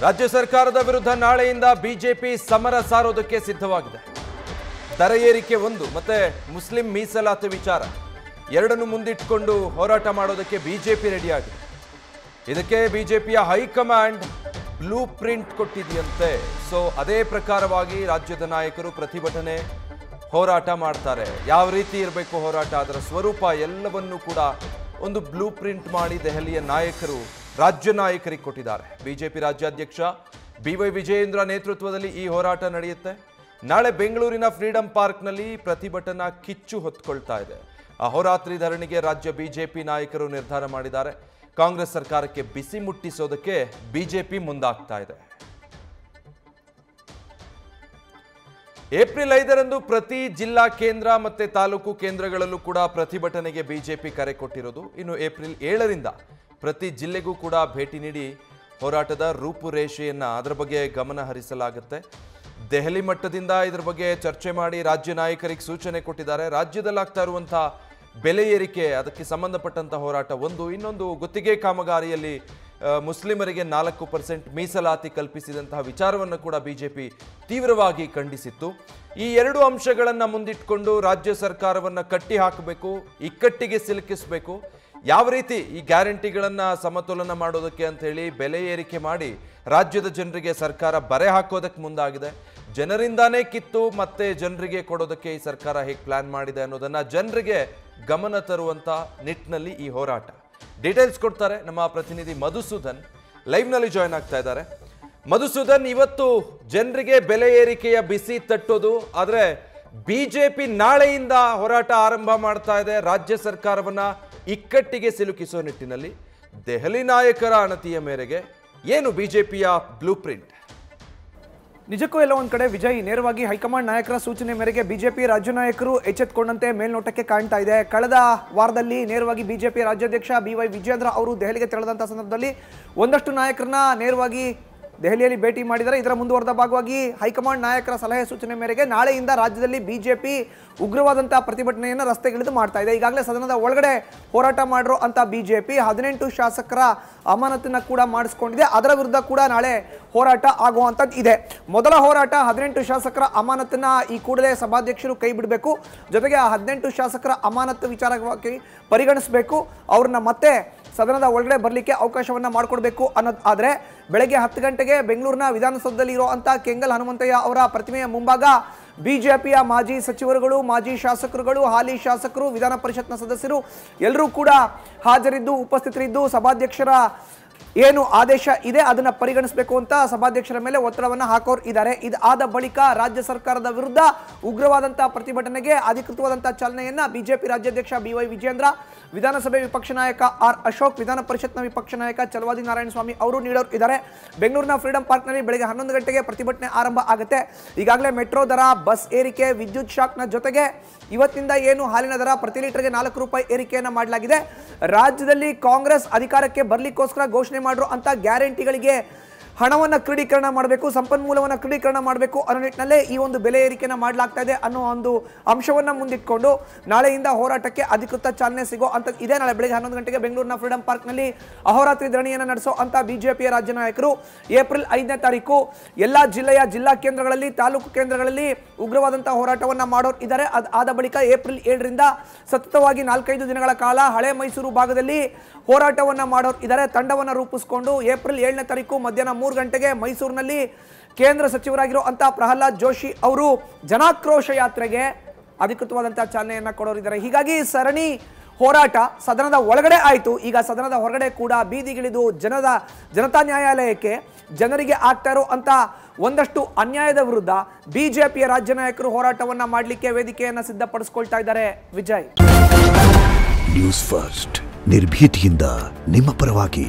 ರಾಜ್ಯ ಸರ್ಕಾರದ ವಿರುದ್ಧ ನಾಳೆಯಿಂದ ಬಿಜೆಪಿ ಸಮರ ಸಾರೋದಕ್ಕೆ ಸಿದ್ಧವಾಗಿದೆ. ದರ ಏರಿಕೆ ಒಂದು ಮತ್ತೆ ಮುಸ್ಲಿಂ ಮೀಸಲಾತಿ ವಿಚಾರ ಎರಡನ್ನು ಮುಂದಿಟ್ಟುಕೊಂಡು ಹೋರಾಟ ಮಾಡೋದಕ್ಕೆ ಬಿಜೆಪಿ ರೆಡಿಯಾಗಿದೆ. ಇದಕ್ಕೆ ಬಿಜೆಪಿಯ ಹೈಕಮಾಂಡ್ ಬ್ಲೂ ಪ್ರಿಂಟ್ ಕೊಟ್ಟಿದೆಯಂತೆ. ಸೊ ಅದೇ ಪ್ರಕಾರವಾಗಿ ರಾಜ್ಯದ ನಾಯಕರು ಪ್ರತಿಭಟನೆ ಹೋರಾಟ ಮಾಡ್ತಾರೆ. ಯಾವ ರೀತಿ ಇರಬೇಕು ಹೋರಾಟ, ಅದರ ಸ್ವರೂಪ ಎಲ್ಲವನ್ನೂ ಕೂಡ ಒಂದು ಬ್ಲೂ ಪ್ರಿಂಟ್ ಮಾಡಿ ದೆಹಲಿಯ ನಾಯಕರು ರಾಜ್ಯ ನಾಯಕರಿಗೆ ಕೊಟ್ಟಿದ್ದಾರೆ. ಬಿಜೆಪಿ ರಾಜ್ಯಾಧ್ಯಕ್ಷ BY ವಿಜಯೇಂದ್ರ ನೇತೃತ್ವದಲ್ಲಿ ಈ ಹೋರಾಟ ನಡೆಯುತ್ತೆ. ನಾಳೆ ಬೆಂಗಳೂರಿನ ಫ್ರೀಡಂ ಪಾರ್ಕ್ನಲ್ಲಿ ಪ್ರತಿಭಟನಾ ಕಿಚ್ಚು ಹೊತ್ಕೊಳ್ತಾ ಇದೆ. ಅಹೋರಾತ್ರಿ ಧರಣಿಗೆ ರಾಜ್ಯ ಬಿಜೆಪಿ ನಾಯಕರು ನಿರ್ಧಾರ ಮಾಡಿದ್ದಾರೆ. ಕಾಂಗ್ರೆಸ್ ಸರ್ಕಾರಕ್ಕೆ ಬಿಸಿ ಮುಟ್ಟಿಸೋದಕ್ಕೆ ಬಿಜೆಪಿ ಮುಂದಾಗ್ತಾ ಇದೆ. ಏಪ್ರಿಲ್ 5ರಂದು ಪ್ರತಿ ಜಿಲ್ಲಾ ಕೇಂದ್ರ ಮತ್ತೆ ತಾಲೂಕು ಕೇಂದ್ರಗಳಲ್ಲೂ ಕೂಡ ಪ್ರತಿಭಟನೆಗೆ ಬಿಜೆಪಿ ಕರೆ ಕೊಟ್ಟಿರೋದು. ಇನ್ನು ಏಪ್ರಿಲ್ 7ರಿಂದ ಪ್ರತಿ ಜಿಲ್ಲೆಗೂ ಕೂಡ ಭೇಟಿ ನೀಡಿ ಹೋರಾಟದ ರೂಪುರೇಷೆಯನ್ನ ಅದರ ಬಗ್ಗೆ ಗಮನ ಹರಿಸಲಾಗುತ್ತೆ. ದೆಹಲಿ ಮಟ್ಟದಿಂದ ಇದರ ಬಗ್ಗೆ ಚರ್ಚೆ ಮಾಡಿ ರಾಜ್ಯ ನಾಯಕರಿಗೆ ಸೂಚನೆ ಕೊಟ್ಟಿದ್ದಾರೆ. ರಾಜ್ಯದಲ್ಲಾಗ್ತಾ ಇರುವಂತಹ ಬೆಲೆ ಏರಿಕೆ, ಅದಕ್ಕೆ ಸಂಬಂಧಪಟ್ಟಂತ ಹೋರಾಟ ಒಂದು. ಇನ್ನೊಂದು, ಗುತ್ತಿಗೆ ಕಾಮಗಾರಿಯಲ್ಲಿ ಮುಸ್ಲಿಮರಿಗೆ 4% ಮೀಸಲಾತಿ ಕಲ್ಪಿಸಿದಂತಹ ವಿಚಾರವನ್ನು ಕೂಡ ಬಿಜೆಪಿ ತೀವ್ರವಾಗಿ ಖಂಡಿಸಿತ್ತು. ಈ ಎರಡು ಅಂಶಗಳನ್ನು ಮುಂದಿಟ್ಟುಕೊಂಡು ರಾಜ್ಯ ಸರ್ಕಾರವನ್ನು ಕಟ್ಟಿ ಹಾಕಬೇಕು, ಇಕ್ಕಟ್ಟಿಗೆ ಸಿಲುಕಿಸಬೇಕು. ಯಾವ ರೀತಿ ಈ ಗ್ಯಾರಂಟಿಗಳನ್ನು ಸಮತೋಲನ ಮಾಡೋದಕ್ಕೆ ಅಂತ ಹೇಳಿ ಬೆಲೆ ಏರಿಕೆ ಮಾಡಿ ರಾಜ್ಯದ ಜನರಿಗೆ ಸರ್ಕಾರ ಬರೆ ಹಾಕೋದಕ್ಕೆ ಮುಂದಾಗಿದೆ. ಜನರಿಂದಾನೇ ಕಿತ್ತು ಮತ್ತೆ ಜನರಿಗೆ ಕೊಡೋದಕ್ಕೆ ಈ ಸರ್ಕಾರ ಹೇಗೆ ಪ್ಲಾನ್ ಮಾಡಿದೆ ಅನ್ನೋದನ್ನ ಜನರಿಗೆ ಗಮನ ತರುವಂತ ನಿಟ್ಟಿನಲ್ಲಿ ಈ ಹೋರಾಟ. ಡೀಟೇಲ್ಸ್ ಕೊಡ್ತಾರೆ ನಮ್ಮ ಪ್ರತಿನಿಧಿ ಮಧುಸೂದನ್, ಲೈವ್ ನಲ್ಲಿ ಜಾಯ್ನ್ ಆಗ್ತಾ ಇದ್ದಾರೆ. ಮಧುಸೂದನ್, ಇವತ್ತು ಜನರಿಗೆ ಬೆಲೆ ಏರಿಕೆಯ ಬಿಸಿ ತಟ್ಟೋದು, ಆದ್ರೆ ಬಿಜೆಪಿ ನಾಳೆಯಿಂದ ಹೋರಾಟ ಆರಂಭ ಮಾಡ್ತಾ ಇದೆ. ರಾಜ್ಯ ಸರ್ಕಾರವನ್ನ ಇಕ್ಕಟ್ಟಿಗೆ ಸಿಲುಕಿಸೋ ನಿಟ್ಟಿನಲ್ಲಿ ದೆಹಲಿ ನಾಯಕರ ಅಣತಿಯ ಮೇರೆಗೆ ಏನು ಬಿಜೆಪಿಯ ಬ್ಲೂ ಪ್ರಿಂಟ್? ನಿಜಕ್ಕೂ ಎಲ್ಲ ಒಂದ್ ಕಡೆ ವಿಜಯ್, ನೇರವಾಗಿ ಹೈಕಮಾಂಡ್ ನಾಯಕರ ಸೂಚನೆ ಮೇರೆಗೆ ಬಿಜೆಪಿ ರಾಜ್ಯ ನಾಯಕರು ಎಚ್ಚೆತ್ತುಕೊಂಡಂತೆ ಮೇಲ್ನೋಟಕ್ಕೆ ಕಾಣ್ತಾ ಇದೆ. ಕಳೆದ ವಾರದಲ್ಲಿ ನೇರವಾಗಿ ಬಿಜೆಪಿ ರಾಜ್ಯಾಧ್ಯಕ್ಷ BY ವಿಜಯೇಂದ್ರ ಅವರು ದೆಹಲಿಗೆ ತೆರಳಿದಂತಹ ಸಂದರ್ಭದಲ್ಲಿ ಒಂದಷ್ಟು ನಾಯಕರನ್ನ ನೇರವಾಗಿ ದೆಹಲಿಯಲ್ಲಿ ಭೇಟಿ ಮಾಡಿದ್ದಾರೆ. ಇದರ ಮುಂದುವರೆದ ಭಾಗವಾಗಿ ಹೈಕಮಾಂಡ್ ನಾಯಕರ ಸಲಹೆ ಸೂಚನೆ ಮೇರೆಗೆ ನಾಳೆಯಿಂದ ರಾಜ್ಯದಲ್ಲಿ ಬಿಜೆಪಿ ಉಗ್ರವಾದಂತಹ ಪ್ರತಿಭಟನೆಯನ್ನು ರಸ್ತೆಗಿಳಿದು ಮಾಡ್ತಾ ಇದೆ. ಈಗಾಗಲೇ ಸದನದ ಒಳಗಡೆ ಹೋರಾಟ ಮಾಡಿರೋ ಅಂತ ಬಿಜೆಪಿ 18 ಶಾಸಕರ ಅಮಾನತನ್ನ ಕೂಡ ಮಾಡಿಸ್ಕೊಂಡಿದೆ. ಅದರ ವಿರುದ್ಧ ಕೂಡ ನಾಳೆ ಹೋರಾಟ ಆಗುವಂಥದ್ದು ಇದೆ. ಮೊದಲ ಹೋರಾಟ 18 ಶಾಸಕರ ಅಮಾನತನ್ನ ಈ ಕೂಡಲೇ ಸಭಾಧ್ಯಕ್ಷರು ಕೈ ಬಿಡಬೇಕು, ಜೊತೆಗೆ ಆ 18 ಶಾಸಕರ ಅಮಾನತು ವಿಚಾರವಾಗಿ ಪರಿಗಣಿಸಬೇಕು, ಅವ್ರನ್ನ ಮತ್ತೆ ಸದನದ ಒಳಗಡೆ ಬರಲಿಕ್ಕೆ ಅವಕಾಶವನ್ನ ಮಾಡಿಕೊಡ್ಬೇಕು ಅನ್ನೋದು. ಆದರೆ ಬೆಳಗ್ಗೆ 10 ಗಂಟೆಗೆ ಬೆಂಗಳೂರಿನ ವಿಧಾನಸೌಧದಲ್ಲಿ ಇರುವಂತಹ ಕೆಂಗಲ್ ಹನುಮಂತಯ್ಯ ಅವರ ಪ್ರತಿಮೆಯ ಮುಂಭಾಗ ಬಿಜೆಪಿಯ ಮಾಜಿ ಸಚಿವರುಗಳು, ಮಾಜಿ ಶಾಸಕರುಗಳು, ಹಾಲಿ ಶಾಸಕರು, ವಿಧಾನ ಪರಿಷತ್ನ ಸದಸ್ಯರು ಎಲ್ಲರೂ ಕೂಡ ಹಾಜರಿದ್ದು ಉಪಸ್ಥಿತರಿದ್ದು ಸಭಾಧ್ಯಕ್ಷರ ಏನು ಆದೇಶ ಇದೆ ಅದನ್ನ ಪರಿಗಣಿಸಬೇಕು ಅಂತ ಸಭಾಧ್ಯಕ್ಷರ ಮೇಲೆ ಒತ್ತಡವನ್ನು ಹಾಕೋರು ಇದ್ದಾರೆ. ಇದಾದ ಬಳಿಕ ರಾಜ್ಯ ಸರ್ಕಾರದ ವಿರುದ್ಧ ಉಗ್ರವಾದಂತಹ ಪ್ರತಿಭಟನೆಗೆ ಅಧಿಕೃತವಾದಂತಹ ಚಾಲನೆಯನ್ನ ಬಿಜೆಪಿ ರಾಜ್ಯಾಧ್ಯಕ್ಷ BY ವಿಜಯೇಂದ್ರ, ವಿಧಾನಸಭೆ ವಿಪಕ್ಷ ನಾಯಕ R ಅಶೋಕ್, ವಿಧಾನ ಪರಿಷತ್ನ ವಿಪಕ್ಷ ನಾಯಕ ಚಲವಾದಿ ನಾರಾಯಣಸ್ವಾಮಿ ಅವರು ನೀಡೋರು ಇದ್ದಾರೆ. ಬೆಂಗಳೂರಿನ ಫ್ರೀಡಂ ಪಾರ್ಕ್ನಲ್ಲಿ ಬೆಳಗ್ಗೆ 11 ಗಂಟೆಗೆ ಪ್ರತಿಭಟನೆ ಆರಂಭ ಆಗುತ್ತೆ. ಈಗಾಗಲೇ ಮೆಟ್ರೋ ದರ, ಬಸ್ ಏರಿಕೆ, ವಿದ್ಯುತ್ ಶಾಕ್ನ ಜೊತೆಗೆ ಇವತ್ತಿನಿಂದ ಏನು ಹಾಲಿನ ದರ ಪ್ರತಿ ಲೀಟರ್ಗೆ 4 ರೂಪಾಯಿ ಏರಿಕೆಯನ್ನು ಮಾಡಲಾಗಿದೆ. ರಾಜ್ಯದಲ್ಲಿ ಕಾಂಗ್ರೆಸ್ ಅಧಿಕಾರಕ್ಕೆ ಬರಲಿಕ್ಕೋಸ್ಕರ ಘೋಷಣೆ ಮಾಡಿರೋ ಅಂತ ಗ್ಯಾರಂಟಿಗಳಿಗೆ ಹಣವನ್ನು ಕ್ರೋಢೀಕರಣ ಮಾಡಬೇಕು, ಸಂಪನ್ಮೂಲವನ್ನು ಕ್ರೋಢೀಕರಣ ಮಾಡಬೇಕು ಅನ್ನೋ ನಿಟ್ಟಿನಲ್ಲೇ ಈ ಒಂದು ಬೆಲೆ ಏರಿಕೆಯನ್ನು ಮಾಡಲಾಗ್ತಾ ಇದೆ ಅನ್ನೋ ಒಂದು ಅಂಶವನ್ನು ಮುಂದಿಟ್ಕೊಂಡು ನಾಳೆಯಿಂದ ಹೋರಾಟಕ್ಕೆ ಅಧಿಕೃತ ಚಾಲನೆ ಸಿಗೋ ಅಂತ ಇದೆ. ನಾಳೆ ಬೆಳಗ್ಗೆ 11 ಗಂಟೆಗೆ ಬೆಂಗಳೂರಿನ ಫ್ರೀಡಂ ಪಾರ್ಕ್ನಲ್ಲಿ ಅಹೋರಾತ್ರಿ ಧರಣಿಯನ್ನು ನಡೆಸೋ ಅಂತ ಬಿಜೆಪಿಯ ರಾಜ್ಯ ನಾಯಕರು ಏಪ್ರಿಲ್ 5ನೇ ತಾರೀಕು ಎಲ್ಲ ಜಿಲ್ಲೆಯ ಜಿಲ್ಲಾ ಕೇಂದ್ರಗಳಲ್ಲಿ, ತಾಲೂಕು ಕೇಂದ್ರಗಳಲ್ಲಿ ಉಗ್ರವಾದಂತಹ ಹೋರಾಟವನ್ನು ಮಾಡೋರು ಇದ್ದಾರೆ. ಆದ ಬಳಿಕ ಏಪ್ರಿಲ್ 7ರಿಂದ ಸತತವಾಗಿ 4-5 ದಿನಗಳ ಕಾಲ ಹಳೆ ಮೈಸೂರು ಭಾಗದಲ್ಲಿ ಹೋರಾಟವನ್ನು ಮಾಡೋರು ಇದ್ದಾರೆ. ತಂಡವನ್ನು ರೂಪಿಸಿಕೊಂಡು ಏಪ್ರಿಲ್ 7ನೇ ತಾರೀಕು ಮಧ್ಯಾಹ್ನ 3 ಗಂಟೆಗೆ ಮೈಸೂರಿನಲ್ಲಿ ಕೇಂದ್ರ ಸಚಿವರಾಗಿರೋ ಅಂತ ಪ್ರಹ್ಲಾದ್ ಜೋಶಿ ಅವರು ಜನಾಕ್ರೋಶ ಯಾತ್ರೆಗೆ ಅಧಿಕೃತವಾದಂತಹ ಚಾಲನೆಯನ್ನ ಕೊಡೋರಿದ್ದಾರೆ. ಹೀಗಾಗಿ ಸರಣಿ ಹೋರಾಟ ಸದನದ ಒಳಗಡೆ ಆಯಿತು. ಈಗ ಸದನದ ಹೊರಗಡೆ ಕೂಡ ಬೀದಿಗಿಳಿದು ಜನತಾ ನ್ಯಾಯಾಲಯಕ್ಕೆ ಜನರಿಗೆ ಆಗ್ತಾ ಇರೋ ಅಂತ ಒಂದಷ್ಟು ಅನ್ಯಾಯದ ವಿರುದ್ಧ ಬಿಜೆಪಿಯ ರಾಜ್ಯ ನಾಯಕರು ಹೋರಾಟವನ್ನ ಮಾಡಲಿಕ್ಕೆ ವೇದಿಕೆಯನ್ನ ಸಿದ್ಧಪಡಿಸಿಕೊಳ್ತಾ ಇದ್ದಾರೆ. ವಿಜಯ್, ನ್ಯೂಸ್ ಫಸ್ಟ್ ನಿರ್ಭೀತಿಯಿಂದ ನಿಮ್ಮ ಪರವಾಗಿ.